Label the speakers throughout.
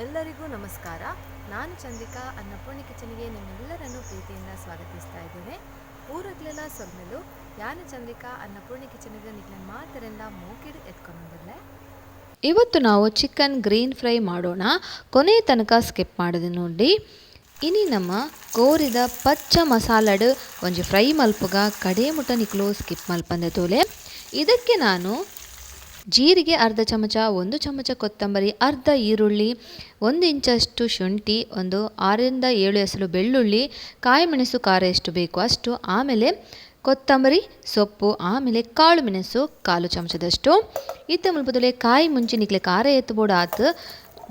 Speaker 1: ಎಲ್ಲರಿಗೂ ನಮಸ್ಕಾರ. ನಾನು ಚಂದ್ರಿಕಾ ಅನ್ನಪೂರ್ಣಿ ಕಿಚನ್ಗೆ ನಿಮ್ಮೆಲ್ಲರನ್ನು ಪ್ರೀತಿಯಿಂದ ಸ್ವಾಗತಿಸ್ತಾ ಇದ್ದೇನೆ. ಊರಗ್ಲೆಲ್ಲ ಸೊಲ್ಮೆಲು ಯಾನು ಚಂದ್ರಿಕಾ ಅನ್ನಪೂರ್ಣಿ ಕಿಚನ್ಗೆ ನಿಕ್ಲನ್ ಮಾತರೆಲ್ಲ ಮೂಕಿಡು ಎತ್ಕೊಂಡ್ಬಂದಿರಲೆ.
Speaker 2: ಇವತ್ತು ನಾವು ಚಿಕನ್ ಗ್ರೀನ್ ಫ್ರೈ ಮಾಡೋಣ. ಕೊನೆ ತನಕ ಸ್ಕಿಪ್ ಮಾಡಿದೆ ನೋಡಿ. ಇನಿ ನಮ್ಮ ಕೋರಿದ ಪಚ್ಚ ಮಸಾಲಡ್ ಒಂಜಿ ಫ್ರೈ ಮಲ್ಪುಗ ಕಡೆ ಮುಟ ನಿಕ್ಲು ಸ್ಕಿಪ್ ಮಲ್ಪಂದೆ ತೋಲೆ. ಇದಕ್ಕೆ ನಾನು ಜೀರಿಗೆ ಅರ್ಧ ಚಮಚ, 1 ಚಮಚ ಕೊತ್ತಂಬರಿ, ಅರ್ಧ ಈರುಳ್ಳಿ, 1 ಇಂಚಷ್ಟು ಶುಂಠಿ, ಒಂದು 6ರಿಂದ 7 ಎಸಳು ಬೆಳ್ಳುಳ್ಳಿ, ಕಾಯಿ ಮೆಣಸು ಖಾರ ಎಷ್ಟು ಬೇಕು ಅಷ್ಟು, ಆಮೇಲೆ ಕೊತ್ತಂಬರಿ ಸೊಪ್ಪು, ಆಮೇಲೆ ಕಾಳು ಮೆಣಸು 1/4 ಚಮಚದಷ್ಟು. ಇತ್ತ ಮುಲ್ಪದೊಲೆ ಕಾಯಿ ಮುಂಚೆ ನಿಕ್ಲೆ ಖಾರ ಎತ್ತಬೋಡು ಆತು.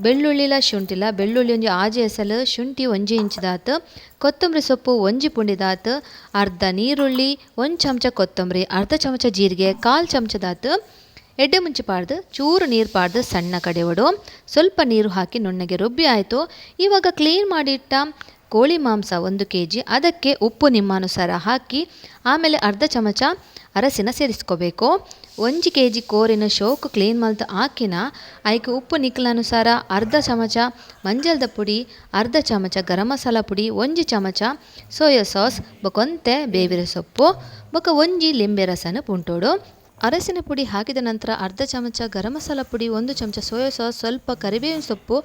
Speaker 2: ಬೆಳ್ಳುಳ್ಳಿಲ ಶುಂಠಿಲ ಬೆಳ್ಳುಳ್ಳಿ ಒಂಜಿ ಆಜಿ ಎಸಲು, ಶುಂಠಿ 1 ಇಂಚಿದಾತು, ಕೊತ್ತಂಬರಿ ಸೊಪ್ಪು 1 ಪುಂಡಿದಾತು, ಅರ್ಧ ನೀರುಳ್ಳಿ, 1 ಚಮಚ ಕೊತ್ತಂಬರಿ, ಅರ್ಧ ಚಮಚ ಜೀರಿಗೆ, 1/4 ಚಮಚದಾತು. ಎಡ್ಡೆ ಮುಂಚೆ ಪಾಡ್ದು ಚೂರು ನೀರು ಪಾಡ್ದು ಸಣ್ಣ ಕಡೆವಡು ಸ್ವಲ್ಪ ನೀರು ಹಾಕಿ ನುಣ್ಣಗೆ ರುಬ್ಬಿ ಆಯಿತು. ಇವಾಗ ಕ್ಲೀನ್ ಮಾಡಿಟ್ಟ ಕೋಳಿ ಮಾಂಸ 1 kg, ಅದಕ್ಕೆ ಉಪ್ಪು ನಿಮ್ಮಾನುಸಾರ ಹಾಕಿ ಆಮೇಲೆ ಅರ್ಧ ಚಮಚ ಅರಸಿನ ಸೇರಿಸ್ಕೋಬೇಕು. 1 kg ಕೋರಿನ ಶೋಕು ಕ್ಲೀನ್ ಮಲ್ತು ಹಾಕಿನ ಅದಕ್ಕೆ ಉಪ್ಪು ನಿಕ್ಕಲಾನುಸಾರ ಅರ್ಧ ಚಮಚ ಮಂಜಲ್ದ ಪುಡಿ, ಅರ್ಧ ಚಮಚ ಗರಂ ಮಸಾಲ ಪುಡಿ, 1 ಚಮಚ ಸೋಯಾ ಸಾಸ್, ಬೊಕೊಂತೆ ಬೇವಿನ ಸೊಪ್ಪು, ಬೊಕ 1 ಲಿಂಬೆ ರಸನ ಪುಂಟೋಡು. ಅರಸಿನ ಪುಡಿ ಹಾಕಿದ ನಂತರ ಅರ್ಧ ಚಮಚ ಗರಂ ಮಸಾಲ ಪುಡಿ, 1 ಚಮಚ ಸೋಯಾ ಸಾಸ್, ಸ್ವಲ್ಪ ಕರಿಬೇವಿನ ಸೊಪ್ಪು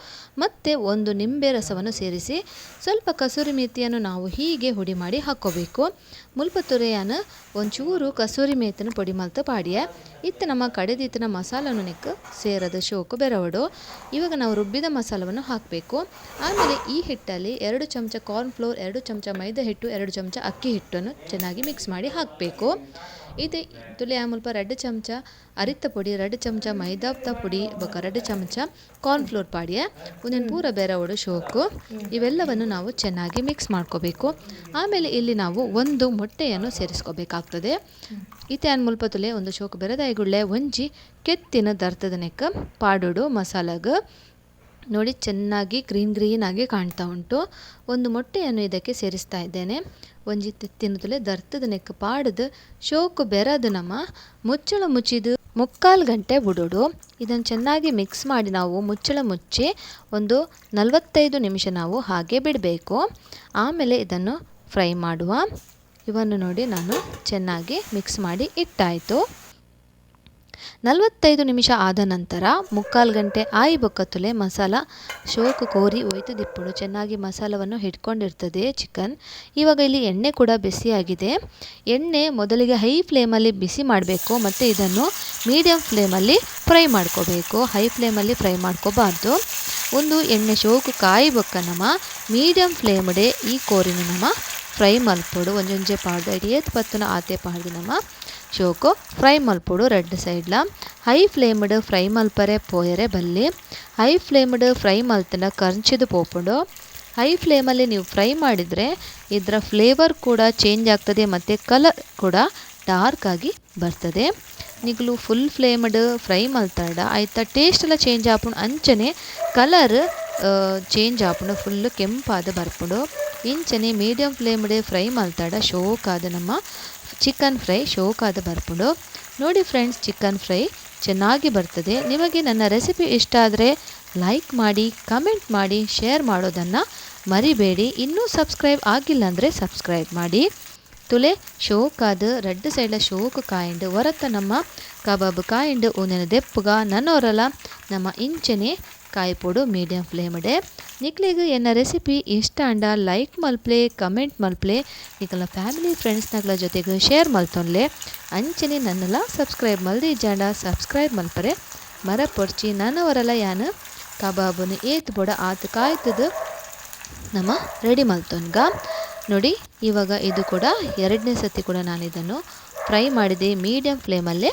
Speaker 2: ಮತ್ತು 1 ನಿಂಬೆ ರಸವನ್ನು ಸೇರಿಸಿ ಸ್ವಲ್ಪ ಕಸೂರಿ ಮೇಥಿಯನ್ನು ನಾವು ಹೀಗೆ ಹುಡಿ ಮಾಡಿ ಹಾಕ್ಕೋಬೇಕು. ಮುಲ್ಪ ತುರೆಯನ್ನು ಒಂಚೂರು ಕಸೂರಿ ಮೇಥಿನ ಪುಡಿ ಮಲ್ತು ಪಾಡಿಯೆ. ಇತ್ತು ನಮ್ಮ ಕಡೆದಿತ್ತಿನ ಮಸಾಲನು ನಿಕ್ಕು ಸೇರದ ಶೋಕು ಬೆರವಡು. ಇವಾಗ ನಾವು ರುಬ್ಬಿದ ಮಸಾಲವನ್ನು ಹಾಕಬೇಕು. ಆಮೇಲೆ ಈ ಹಿಟ್ಟಲ್ಲಿ 2 ಚಮಚ ಕಾರ್ನ್ಫ್ಲೋರ್, 2 ಚಮಚ ಮೈದಾ ಹಿಟ್ಟು, 2 ಚಮಚ ಅಕ್ಕಿ ಹಿಟ್ಟನ್ನು ಚೆನ್ನಾಗಿ ಮಿಕ್ಸ್ ಮಾಡಿ ಹಾಕಬೇಕು. ಇದು ತುಲೆ ಮುಲ್ಪ 2 ಚಮಚ ಅರಿತ್ತ ಪುಡಿ, 2 ಚಮಚ ಮೈದಾದ ಪುಡಿ, ಬೊಕ 2 ಚಮಚ ಕಾರ್ನ್ಫ್ಲೋರ್ ಪಾಡಿಯೆ ಒಂದೇನು ಪೂರ ಬೆರವಡು ಶೋಕು. ಇವೆಲ್ಲವನ್ನು ನಾವು ಚೆನ್ನಾಗಿ ಮಿಕ್ಸ್ ಮಾಡ್ಕೋಬೇಕು. ಆಮೇಲೆ ಇಲ್ಲಿ ನಾವು 1 ಮೊಟ್ಟೆಯನ್ನು ಸೇರಿಸ್ಕೋಬೇಕಾಗ್ತದೆ. ಇತ್ಯಾನ್ ಮುಲ್ಪ ತುಲೆ ಒಂದು ಶೋಕು ಬೆರದಾಯಿಗುಳ್ಳೆ ಒಂಜಿ ಕೆತ್ತಿನ ದರ್ತದ ನೆಕ್ಕ ಪಾಡೋಡು ಮಸಾಲಾಗ ನೋಡಿ ಚೆನ್ನಾಗಿ ಗ್ರೀನ್ ಆಗಿ ಕಾಣ್ತಾ ಉಂಟು. 1 ಮೊಟ್ಟೆಯನ್ನು ಇದಕ್ಕೆ ಸೇರಿಸ್ತಾ ಇದ್ದೇನೆ. ಒಂಜಿ ತಿನ್ನತಲೆ ದರ್ತದ ನೆಕ್ಕ ಪಾಡ್ದು ಶೋಕು ಬೆರದು ನಮ್ಮ ಮುಚ್ಚಳ ಮುಚ್ಚಿದು 3/4 ಗಂಟೆ ಬಿಡೋಡು. ಇದನ್ನು ಚೆನ್ನಾಗಿ ಮಿಕ್ಸ್ ಮಾಡಿ ನಾವು ಮುಚ್ಚಳ ಮುಚ್ಚಿ ಒಂದು 45 ನಿಮಿಷ ನಾವು ಹಾಗೆ ಬಿಡಬೇಕು. ಆಮೇಲೆ ಇದನ್ನು ಫ್ರೈ ಮಾಡುವ. ಇವನ್ನು ನೋಡಿ ನಾನು ಚೆನ್ನಾಗಿ ಮಿಕ್ಸ್ ಮಾಡಿ ಇಟ್ಟಾಯಿತು. 45 ನಿಮಿಷ ಆದ ನಂತರ 3/4 ಗಂಟೆ ಆಯಿ ಬೊಕ್ಕತ್ತುಲೆ ಮಸಾಲ ಶೋಕು ಕೋರಿ ಒಯ್ತು ದಿಪ್ಪುಡು ಚೆನ್ನಾಗಿ ಮಸಾಲವನ್ನು ಹಿಡ್ಕೊಂಡಿರ್ತದೆ ಚಿಕನ್. ಇವಾಗ ಇಲ್ಲಿ ಎಣ್ಣೆ ಕೂಡ ಬಿಸಿಯಾಗಿದೆ. ಎಣ್ಣೆ ಮೊದಲಿಗೆ ಹೈ ಫ್ಲೇಮಲ್ಲಿ ಬಿಸಿ ಮಾಡಬೇಕು ಮತ್ತು ಇದನ್ನು ಮೀಡಿಯಮ್ ಫ್ಲೇಮಲ್ಲಿ ಫ್ರೈ ಮಾಡ್ಕೋಬೇಕು. ಹೈ ಫ್ಲೇಮಲ್ಲಿ ಫ್ರೈ ಮಾಡ್ಕೋಬಾರ್ದು. ಒಂದು ಎಣ್ಣೆ ಶೋಕು ಕಾಯಿ ಬೊಕ್ಕ ನಮ್ಮ ಮೀಡಿಯಮ್ ಫ್ಲೇಮ್ಡೆ ಈ ಕೋರಿನ ನಮ್ಮ ಫ್ರೈ ಮಲ್ಪೊಡು ಒಂಜೊಂಜೆ ಪಾಡ್ದು ಐಡಿಯತ್ ಪತ್ತನ ಆತೆ ಪಾಡ್ದು ನಮ್ಮ ಶೋಕು ಫ್ರೈ ಮಲ್ಪೊಡು. 2 ಸೈಡ್ಲ ಹೈ ಫ್ಲೇಮ್ಡ್ ಫ್ರೈ ಮಲ್ಪರೆ ಪೋಯರೆ ಬಲ್ಲಿ. ಹೈ ಫ್ಲೇಮ್ಡ್ ಫ್ರೈ ಮಲ್ತನ ಕರ್ಚಿದು ಪೋಪುಂಡು. ಹೈ ಫ್ಲೇಮಲ್ಲಿ ನೀವು ಫ್ರೈ ಮಾಡಿದರೆ ಇದರ ಫ್ಲೇವರ್ ಕೂಡ ಚೇಂಜ್ ಆಗ್ತದೆ ಮತ್ತು ಕಲರ್ ಕೂಡ ಡಾರ್ಕ್ ಆಗಿ ಬರ್ತದೆ. ನಿಗಲು ಫುಲ್ ಫ್ಲೇಮ್ಡ್ ಫ್ರೈ ಮಲ್ತಾಡ ಆಯ್ತಾ ಟೇಸ್ಟ್ ಎಲ್ಲ ಚೇಂಜ್ ಆಪುಂಡು, ಅಂಚನೆ ಕಲರ್ ಚೇಂಜ್ ಆಪುಂಡು, ಫುಲ್ಲು ಕೆಂಪಾದ ಬರ್ಪುಂಡು. ಇಂಚನೆ ಮೀಡಿಯಮ್ ಫ್ಲೇಮ್ಡ್ ಫ್ರೈ ಮಲ್ತಾಡ ಶೋಕಾದ ನಮ್ಮ ಚಿಕನ್ ಫ್ರೈ ಶೋಕಾದ ಬರ್ಪುಂಡು. ನೋಡಿ ಫ್ರೆಂಡ್ಸ್, ಚಿಕನ್ ಫ್ರೈ ಚೆನ್ನಾಗಿ ಬರ್ತದೆ. ನಿಮಗೆ ನನ್ನ ರೆಸಿಪಿ ಇಷ್ಟ ಆದರೆ ಲೈಕ್ ಮಾಡಿ, ಕಮೆಂಟ್ ಮಾಡಿ, ಶೇರ್ ಮಾಡೋದನ್ನು ಮರಿಬೇಡಿ. ಇನ್ನೂ ಸಬ್ಸ್ಕ್ರೈಬ್ ಆಗಿಲ್ಲ ಅಂದರೆ ಸಬ್ಸ್ಕ್ರೈಬ್ ಮಾಡಿ. ತುಲೆ ಶೋಕಾದ 2 ಸೈಡ್ಲ ಶೋಕು ಕಾಯಿಂಡು ಹೊರತ ನಮ್ಮ ಕಬಾಬ್ ಕಾಯಿಂಡು ಒಂದಿನ ದೆಪ್ಪುಗ ನನ್ನೋರಲ್ಲ ನಮ್ಮ ಇಂಚನೆ ಕಾಯಿಪೋಡು ಮೀಡಿಯಮ್ ಫ್ಲೇಮ್ಡೆ. ನಿಕ್ಲಿಗೆ ಎನ್ನ ರೆಸಿಪಿ ಇಷ್ಟ ಅಂಡ ಲೈಕ್ ಮಲ್ಪ್ಲೆ, ಕಮೆಂಟ್ ಮಲ್ಪ್ಲೆ, ನಿಕಲ ಫ್ಯಾಮಿಲಿ ಫ್ರೆಂಡ್ಸ್ನಗಳ ಜೊತೆಗೆ ಶೇರ್ ಮಲ್ತೊನ್ಲೆ. ಅಂಚನೆ ನನ್ನೆಲ್ಲ ಸಬ್ಸ್ಕ್ರೈಬ್ ಮಲ್ದಿ ಜಾಂಡ ಸಬ್ಸ್ಕ್ರೈಬ್ ಮಲ್ಪರೆ ಮರ ಪೊಡ್ಚಿ ನನ್ನವರೆಲ್ಲ ಯಾನು ಕಬಾಬನ್ನು ಏತ್ ಬೊಡ ಆತು ಕಾಯ್ತದು ನಮ್ಮ ರೆಡಿ ಮಲ್ತೊನ್ಗ. ನೋಡಿ ಇವಾಗ ಇದು ಕೂಡ 2ನೇ ಸತಿ ಕೂಡ ನಾನು ಇದನ್ನು ಫ್ರೈ ಮಾಡಿದೆ. ಮೀಡಿಯಮ್ ಫ್ಲೇಮಲ್ಲೇ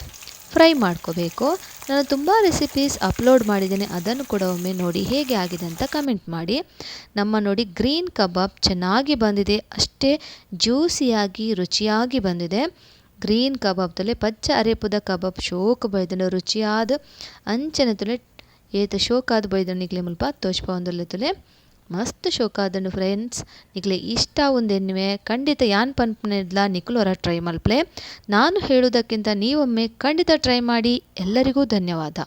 Speaker 2: ಫ್ರೈ ಮಾಡ್ಕೋಬೇಕು. ನಾನು ತುಂಬ ರೆಸಿಪೀಸ್ ಅಪ್ಲೋಡ್ ಮಾಡಿದ್ದೇನೆ, ಅದನ್ನು ಕೂಡ ಒಮ್ಮೆ ನೋಡಿ ಹೇಗೆ ಆಗಿದೆ ಅಂತ ಕಮೆಂಟ್ ಮಾಡಿ. ನಮ್ಮ ನೋಡಿ ಗ್ರೀನ್ ಕಬಾಬ್ ಚೆನ್ನಾಗಿ ಬಂದಿದೆ, ಅಷ್ಟೇ ಜ್ಯೂಸಿಯಾಗಿ ರುಚಿಯಾಗಿ ಬಂದಿದೆ. ಗ್ರೀನ್ ಕಬಾಬ್ ತೊಲೆ ಪಚ್ಚ ಅರೆಪುದ ಕಬಾಬ್ ಶೋಕು ಬೈದನು ರುಚಿಯಾದ ಅಂಚನೆ ತೊಲೆ ಏತ ಶೋಕಾದ ಬೈದನು ನಿಕ್ಲೆ ಮುಲ್ಪ ತೋಚ್ಪ ಒಂದೊಲ್ಲೆ ತೊಲೆ ಮಸ್ತ್ ಶೋಕಾದನು ಫ್ರೆಂಡ್ಸ್. ನಿಕ್ಲೆ ಇಷ್ಟ ಒಂದೆನ್ನುವೆ ಖಂಡಿತ ಯಾನ್ ಪನ್ಪನೆದ್ಲ ನಿಕ್ಲೋರ ಟ್ರೈ ಮಲ್ಪ್ಲೆ. ನಾನು ಹೇಳುವುದಕ್ಕಿಂತ ನೀವೊಮ್ಮೆ ಖಂಡಿತ ಟ್ರೈ ಮಾಡಿ. ಎಲ್ಲರಿಗೂ ಧನ್ಯವಾದ.